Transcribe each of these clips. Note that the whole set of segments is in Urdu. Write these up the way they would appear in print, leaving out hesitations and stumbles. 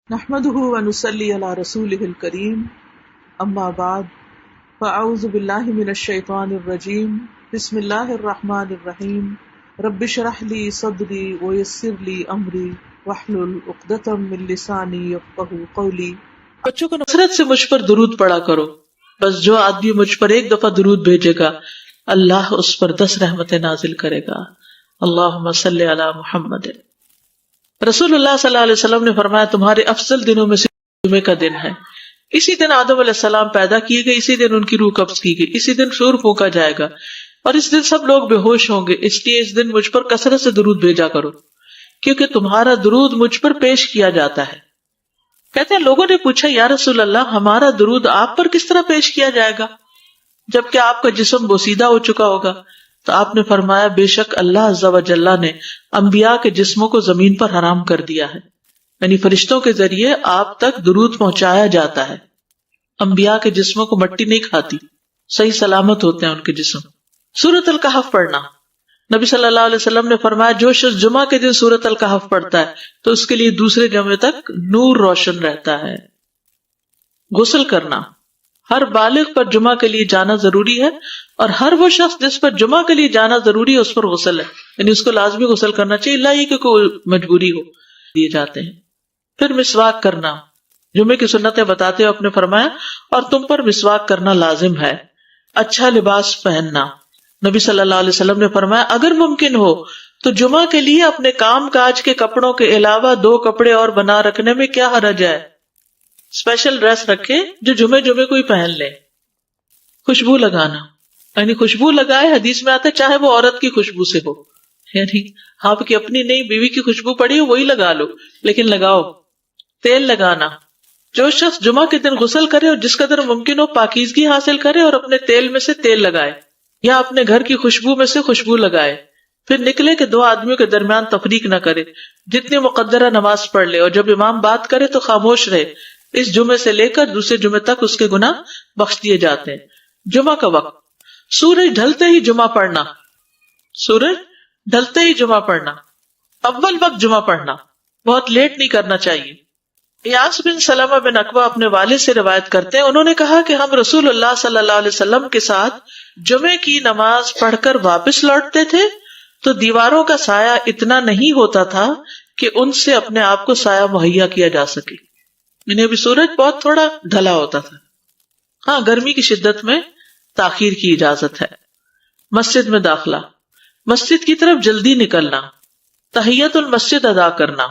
نحمده ونصلي على رسوله الكريم اما بعد فاعوذ بالله من الشيطان الرجيم بسم الله الرحمن الرحيم رب اشرح لي صدري ويسر لي امري واحلل عقدة من لساني يفقهوا قولي۔ بچوں کو نصرت سے مجھ پر درود پڑھا کرو، بس جو آدمی مجھ پر ایک دفعہ درود بھیجے گا اللہ اس پر 10 رحمتیں نازل کرے گا۔ اللہم صلی علی محمد۔ رسول اللہ صلی اللہ علیہ وسلم نے فرمایا تمہارے افضل دنوں میں سے جمعے کا دن ہے۔ اسی دن آدم علیہ السلام پیدا کیے گئے، اسی دن ان کی روح قبض کی گئی، اسی دن سور پھونکا جائے گا اور اس دن سب لوگ بے ہوش ہوں گے، اس لیے اس دن مجھ پر کثرت سے درود بھیجا کرو کیونکہ تمہارا درود مجھ پر پیش کیا جاتا ہے۔ کہتے ہیں لوگوں نے پوچھا یا رسول اللہ ہمارا درود آپ پر کس طرح پیش کیا جائے گا جبکہ آپ کا جسم بوسیدہ ہو چکا ہوگا؟ تو آپ نے فرمایا بے شک اللہ عز و جل نے انبیاء کے جسموں کو زمین پر حرام کر دیا ہے، یعنی فرشتوں کے ذریعے آپ تک درود پہنچایا جاتا ہے۔ انبیاء کے جسموں کو مٹی نہیں کھاتی، صحیح سلامت ہوتے ہیں ان کے جسم۔ سورۃ الکہف پڑھنا، نبی صلی اللہ علیہ وسلم نے فرمایا جو شخص جمعہ کے دن سورۃ الکہف پڑھتا ہے تو اس کے لیے دوسرے جمعے تک نور روشن رہتا ہے۔ غسل کرنا، ہر بالغ پر جمعہ کے لیے جانا ضروری ہے اور ہر وہ شخص جس پر جمعہ کے لیے جانا ضروری ہے اس پر غسل ہے، یعنی اس کو لازمی غسل کرنا چاہیے، اللہ یہ کہ کوئی مجبوری ہو دیے جاتے ہیں۔ پھر مسواک کرنا، جمعے کی سنتیں بتاتے ہوئے آپ نے فرمایا اور تم پر مسواک کرنا لازم ہے۔ اچھا لباس پہننا، نبی صلی اللہ علیہ وسلم نے فرمایا اگر ممکن ہو تو جمعہ کے لیے اپنے کام کاج کے کپڑوں کے علاوہ 2 کپڑے اور بنا رکھنے میں کیا حرج ہے؟ اسپیشل ڈریس رکھے جو جمعے کوئی پہن لے۔ خوشبو لگانا، یعنی خوشبو لگائے، حدیث میں آتا ہے چاہے وہ عورت کی خوشبو سے ہو، یعنی آپ کی اپنی نہیں بیوی کی خوشبو پڑی ہو وہی لگا لو لیکن لگاؤ۔ تیل لگانا، جو شخص جمعہ کے دن غسل کرے اور جس قدر ممکن ہو پاکیزگی حاصل کرے اور اپنے تیل میں سے تیل لگائے یا اپنے گھر کی خوشبو میں سے خوشبو لگائے، پھر نکلے کہ 2 آدمیوں کے درمیان تفریق نہ کرے، جتنی مقدرہ نماز پڑھ لے اور جب امام بات کرے تو خاموش رہے، اس جمعے سے لے کر دوسرے جمعے تک اس کے گناہ بخش دیے جاتے ہیں۔ جمعہ کا وقت، سورج ڈھلتے ہی جمعہ پڑھنا، سورج ڈھلتے ہی جمعہ پڑھنا، اول وقت جمعہ پڑھنا، بہت لیٹ نہیں کرنا چاہیے۔ ایاس بن سلمہ بن عقبہ اپنے والد سے روایت کرتے ہیں، انہوں نے کہا کہ ہم رسول اللہ صلی اللہ علیہ وسلم کے ساتھ جمعے کی نماز پڑھ کر واپس لوٹتے تھے تو دیواروں کا سایہ اتنا نہیں ہوتا تھا کہ ان سے اپنے آپ کو سایہ مہیا کیا جا سکے، یعنی ابھی سورج بہت تھوڑا ڈھلا ہوتا تھا۔ ہاں گرمی کی شدت میں تاخیر کی اجازت ہے۔ مسجد میں داخلہ، مسجد کی طرف جلدی نکلنا، تحیت المسجد ادا کرنا۔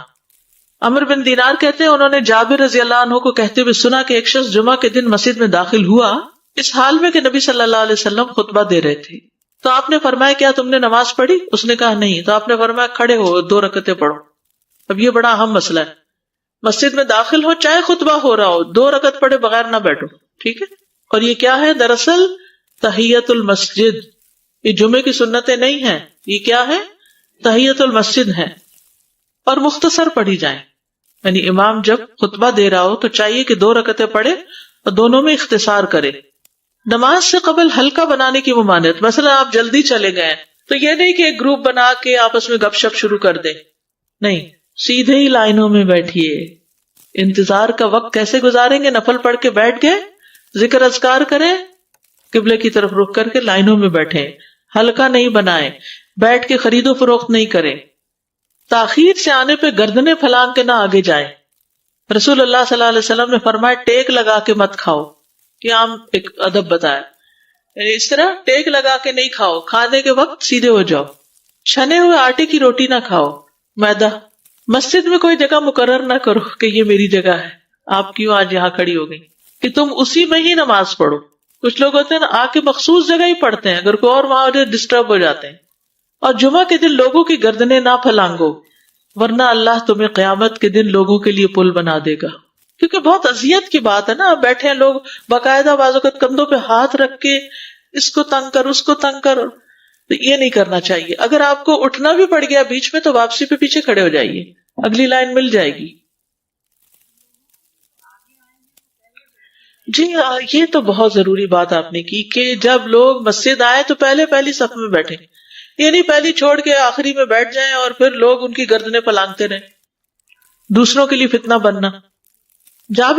عمرو بن دینار کہتے ہیں انہوں نے جابر رضی اللہ عنہ کو کہتے ہوئے سنا کہ ایک شخص جمعہ کے دن مسجد میں داخل ہوا اس حال میں کہ نبی صلی اللہ علیہ وسلم خطبہ دے رہے تھے، تو آپ نے فرمایا کیا تم نے نماز پڑھی؟ اس نے کہا نہیں، تو آپ نے فرمایا کھڑے ہو 2 رکعتیں پڑھو۔ اب یہ بڑا اہم مسئلہ ہے، مسجد میں داخل ہو چاہے خطبہ ہو رہا ہو 2 رکعت پڑھے بغیر نہ بیٹھو، ٹھیک ہے؟ اور یہ کیا ہے؟ دراصل تحیت المسجد، یہ جمعے کی سنتیں نہیں ہیں، یہ کیا ہے؟ تحیت المسجد ہے، اور مختصر پڑھی جائیں، یعنی امام جب خطبہ دے رہا ہو تو چاہیے کہ 2 رکعتیں پڑھے اور دونوں میں اختصار کرے۔ نماز سے قبل ہلکا بنانے کی ممانعت، مثلا آپ جلدی چلے گئے تو یہ نہیں کہ ایک گروپ بنا کے آپس میں گپ شپ شروع کر دیں، نہیں، سیدھے ہی لائنوں میں بیٹھیے۔ انتظار کا وقت کیسے گزاریں گے؟ نفل پڑھ کے بیٹھ گئے، ذکر اذکار کریں، قبلے کی طرف رخ کر کے لائنوں میں بیٹھیں، ہلکا نہیں بنائیں، بیٹھ کے خرید و فروخت نہیں کریں، تاخیر سے آنے پہ گردنیں پھلانگ کے نہ آگے جائیں۔ رسول اللہ صلی اللہ علیہ وسلم نے فرمایا ٹیک لگا کے مت کھاؤ، یہ عام ایک ادب بتایا، یعنی اس طرح ٹیک لگا کے نہیں کھاؤ، کھانے کے وقت سیدھے ہو جاؤ۔ چھنے ہوئے آٹے کی روٹی نہ کھاؤ، میدا۔ مسجد میں کوئی جگہ مقرر نہ کرو کہ یہ میری جگہ ہے، آپ کیوں آج یہاں کھڑی ہو گئی، کہ تم اسی میں ہی نماز پڑھو۔ کچھ لوگ ہوتے ہیں نا آ کے مخصوص جگہ ہی پڑھتے ہیں، اگر کوئی اور وہاں ہو جائے ڈسٹرب ہو جاتے ہیں۔ اور جمعہ کے دن لوگوں کی گردنیں نہ پھلانگو، ورنہ اللہ تمہیں قیامت کے دن لوگوں کے لیے پل بنا دے گا، کیونکہ بہت اذیت کی بات ہے نا، بیٹھے ہیں لوگ باقاعدہ بعض اوقات کندھوں پہ ہاتھ رکھ کے اس کو تنگ کر اس کو تنگ کر، تو یہ نہیں کرنا چاہیے۔ اگر آپ کو اٹھنا بھی پڑ گیا بیچ میں تو واپسی پہ پیچھے کھڑے ہو جائیے، اگلی لائن مل جائے گی۔ جی یہ تو بہت ضروری بات آپ نے کی کہ جب لوگ مسجد آئے تو پہلی صف میں بیٹھے، یعنی پہلی چھوڑ کے آخری میں بیٹھ جائیں اور پھر لوگ ان کی گردنیں پلانگتے رہیں، دوسروں کے لیے فتنہ بننا۔ جابر